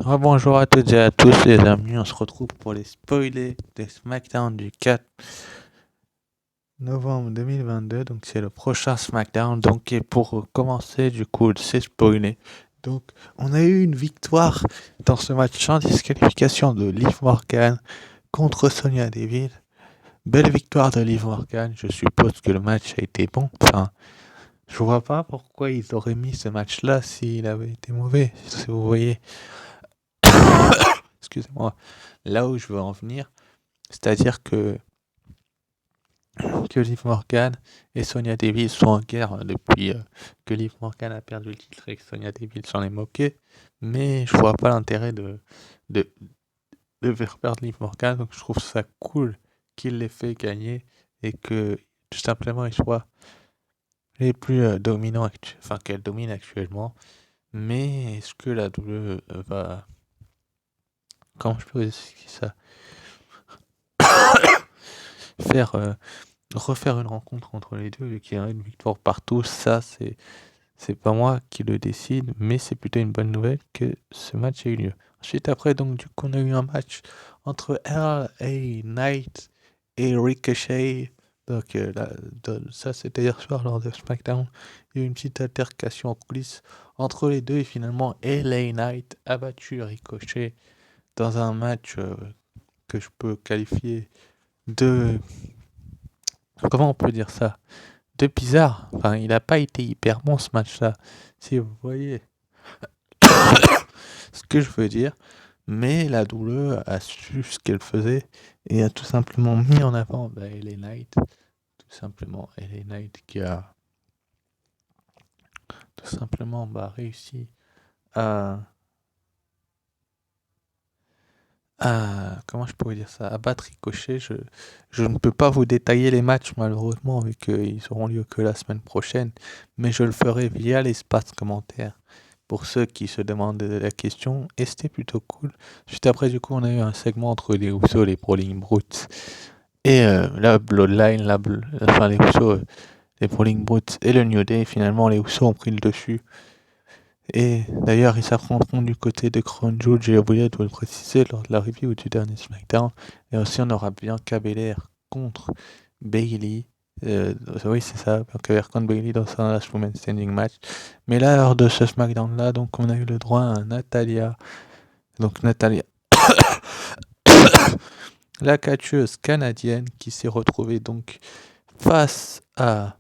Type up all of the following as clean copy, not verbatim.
Bonjour à toutes et à tous les amis, on se retrouve pour les spoilers des SmackDown du 4 novembre 2022, donc c'est le prochain SmackDown, donc et pour commencer du coup c'est spoilé. Donc on a eu une victoire dans ce match sans disqualification de Liv Morgan contre Sonya Deville. Belle victoire de Liv Morgan, je suppose que le match a été bon, enfin je vois pas pourquoi ils auraient mis ce match là s'il avait été mauvais, si vous voyez. Excusez-moi, là où je veux en venir, c'est-à-dire que Liv Morgan et Sonya Deville sont en guerre depuis que Liv Morgan a perdu le titre et que Sonya Deville s'en est moqué, mais je vois pas l'intérêt de, de faire perdre Liv Morgan, donc je trouve ça cool qu'il les fait gagner et que tout simplement ils soient les plus dominants, enfin qu'elle domine actuellement. Mais est-ce que la WWE va... Comment je peux expliquer ça? Faire refaire une rencontre entre les deux, vu qu'il y a une victoire partout, ça c'est pas moi qui le décide, mais c'est plutôt une bonne nouvelle que ce match ait eu lieu. Ensuite après donc du coup on a eu un match entre LA Knight et Ricochet. Donc ça c'était hier soir lors de SmackDown. Il y a eu une petite altercation en coulisses entre les deux et finalement LA Knight a battu Ricochet dans un match que je peux qualifier de... Comment on peut dire ça? De bizarre. Enfin, il n'a pas été hyper bon ce match-là. Si vous voyez ce que je veux dire. Mais la WWE a su ce qu'elle faisait et a tout simplement mis en avant LA Knight. Tout simplement LA Knight qui a tout simplement réussi à, comment je pourrais dire ça, à battre Ricochet. Je ne peux pas vous détailler les matchs malheureusement vu qu'ils auront lieu que la semaine prochaine, mais je le ferai via l'espace commentaire pour ceux qui se demandent la question, et c'était plutôt cool. Juste après, du coup, on a eu un segment entre les Usos, les Brawling Brutes, et la Bloodline, enfin les Usos, les Brawling Brutes et le New Day. Finalement, les Usos ont pris le dessus. Et d'ailleurs, ils s'affronteront du côté de Crown Jewel, j'ai oublié de vous le préciser lors de la review du dernier SmackDown. Et aussi, on aura Bianca Belair contre Bayley. Oui, c'est ça, Bianca Belair contre Bayley dans un Last Woman Standing match. Mais là, lors de ce SmackDown-là, donc on a eu le droit à un Natalia. Donc Natalia, la catcheuse canadienne, qui s'est retrouvée donc face à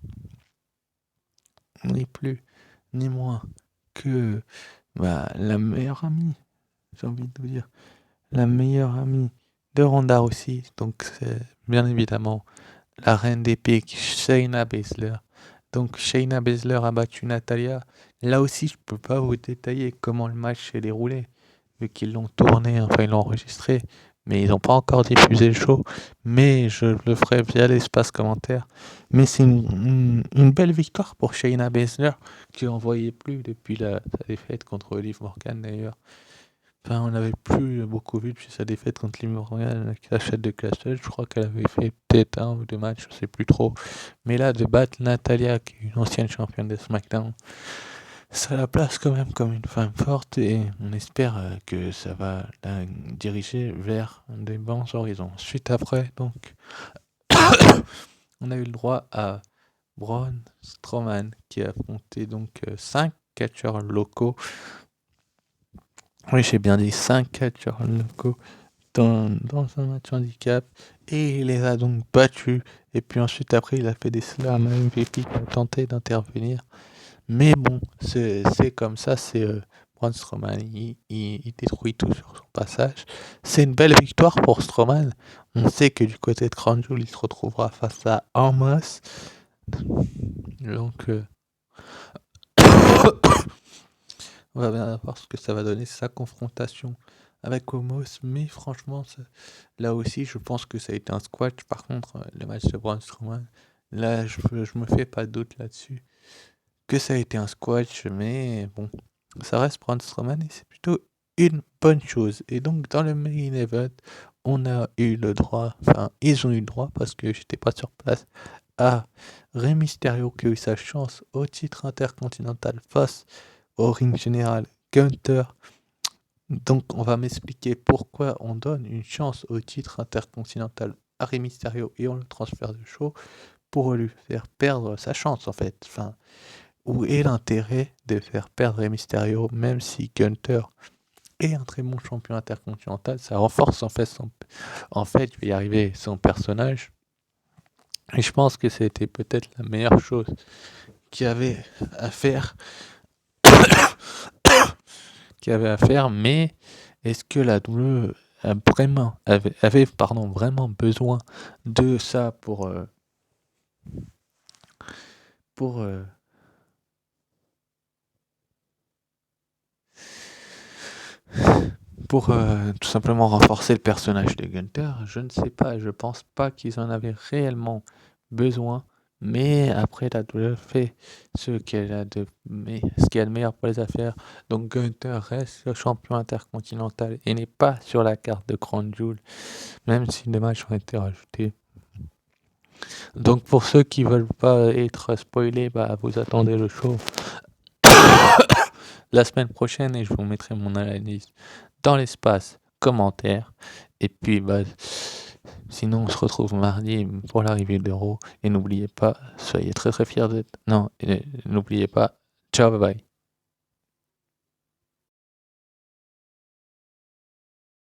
ni plus ni moins que la meilleure amie, j'ai envie de vous dire, la meilleure amie de Ronda Rousey, donc c'est bien évidemment la reine des piques, Shayna Baszler. Donc Shayna Baszler a battu Natalia. Là aussi, je peux pas vous détailler comment le match s'est déroulé, vu qu'ils l'ont tourné, enfin ils l'ont enregistré, mais ils n'ont pas encore diffusé le show. Mais je le ferai via l'espace commentaire. Mais c'est une belle victoire pour Shayna Baszler, qui n'en voyait plus depuis sa défaite contre Liv Morgan d'ailleurs. Enfin, on n'avait plus beaucoup vu depuis sa défaite contre Liv Morgan avec la chaîne de Castle. Je crois qu'elle avait fait peut-être un ou deux matchs, je sais plus trop. Mais là, de battre Natalia, qui est une ancienne championne de SmackDown, ça la place quand même comme une femme forte et on espère que ça va la diriger vers des bons horizons. Suite après, donc, on a eu le droit à Braun Strowman qui a affronté donc 5 catcheurs locaux. Oui, j'ai bien dit 5 catcheurs locaux dans un match handicap et il les a donc battus. Et puis ensuite, après, il a fait des slams à MVP qui a tenté d'intervenir. Mais bon, c'est comme ça, c'est Braun Strowman, il détruit tout sur son passage. C'est une belle victoire pour Strowman. On sait que du côté de Crown Jewel, il se retrouvera face à Amos. Donc, on va bien voir ce que ça va donner, sa confrontation avec Omos. Mais franchement, là aussi, je pense que ça a été un squash. Par contre, le match de Braun Strowman, là, je me fais pas de doute là-dessus que ça a été un squash, mais bon, ça reste Braun Strowman et c'est plutôt une bonne chose. Et donc, dans le main event, on a eu le droit, enfin, ils ont eu le droit parce que j'étais pas sur place, à Rey Mysterio qui a eu sa chance au titre intercontinental face au ring général Gunther. Donc, on va m'expliquer pourquoi on donne une chance au titre intercontinental à Rey Mysterio et on le transfère de show pour lui faire perdre sa chance, en fait. Enfin, où est l'intérêt de faire perdre Rey Mysterio, même si Gunther est un très bon champion intercontinental, ça renforce en fait, je vais y arriver, son personnage. Et je pense que c'était peut-être la meilleure chose qu'il y avait à faire, mais est-ce que la WWE avait vraiment besoin de ça pour tout simplement renforcer le personnage de Gunther? Je ne sais pas, je pense pas qu'ils en avaient réellement besoin, mais après la WWE fait ce qui est le meilleur pour les affaires. Donc Gunther reste le champion intercontinental et n'est pas sur la carte de Crown Jewel, même si des matchs ont été rajoutés. Donc pour ceux qui veulent pas être spoilés, bah vous attendez le show la semaine prochaine et je vous mettrai mon analyse dans l'espace commentaire. Et puis bah sinon on se retrouve mardi pour l'arrivée d'Euro. Et n'oubliez pas, soyez très très fiers d'être. Non, n'oubliez pas. Ciao, bye bye.